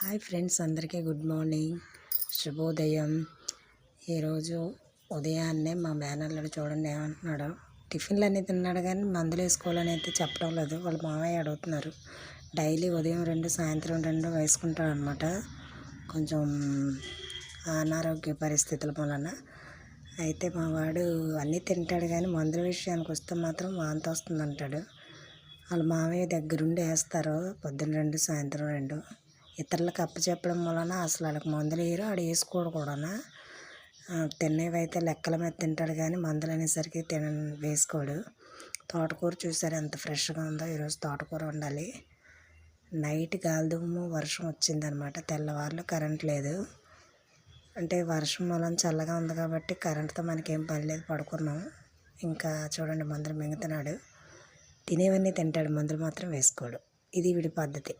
Hi friends, అందరికీ good morning, శుభోదయం. ఈరోజు ఉదయాన్నే మా మేనల్లుడు చూడండి ఏమంటున్నాడు. టిఫిన్లు అన్నీ తిన్నాడు కానీ మందులు వేసుకోవాలని అయితే చెప్పడం లేదు. వాళ్ళ మామయ్య అడుగుతున్నారు. డైలీ ఉదయం 2 సాయంత్రం 2 వేసుకుంటాడు అనమాట. కొంచెం అనారోగ్య పరిస్థితుల వలన అయితే మా వాడు అన్నీ తింటాడు కానీ మందుల విషయానికి వస్తే మాత్రం వాంతి వస్తుంది అంటాడు. వాళ్ళ మామయ్య దగ్గరుండి వేస్తారు. పొద్దున్న 2 సాయంత్రం 2. ఇతరులకు అప్పచెప్పడం వలన అసలు వాళ్ళకి మందులు వేయరు, ఆడు వేసుకోడు కూడా. తినేవి అయితే లెక్కల మీద తింటాడు కానీ మందులు అనేసరికి వేసుకోడు. తోటకూర చూసారు ఎంత ఫ్రెష్గా ఉందో. ఈరోజు తోటకూర వండాలి. నైట్ గాలిదుమ్ము వర్షం వచ్చిందనమాట. తెల్లవారులు కరెంట్ లేదు. అంటే వర్షం వలన చల్లగా ఉంది కాబట్టి కరెంట్తో మనకేం పని లేదు, పడుకున్నాం. ఇంకా చూడండి మందులు మింగుతున్నాడు. తినేవన్నీ తింటాడు, మందులు మాత్రం వేసుకోడు. ఇది వీడి పద్ధతి.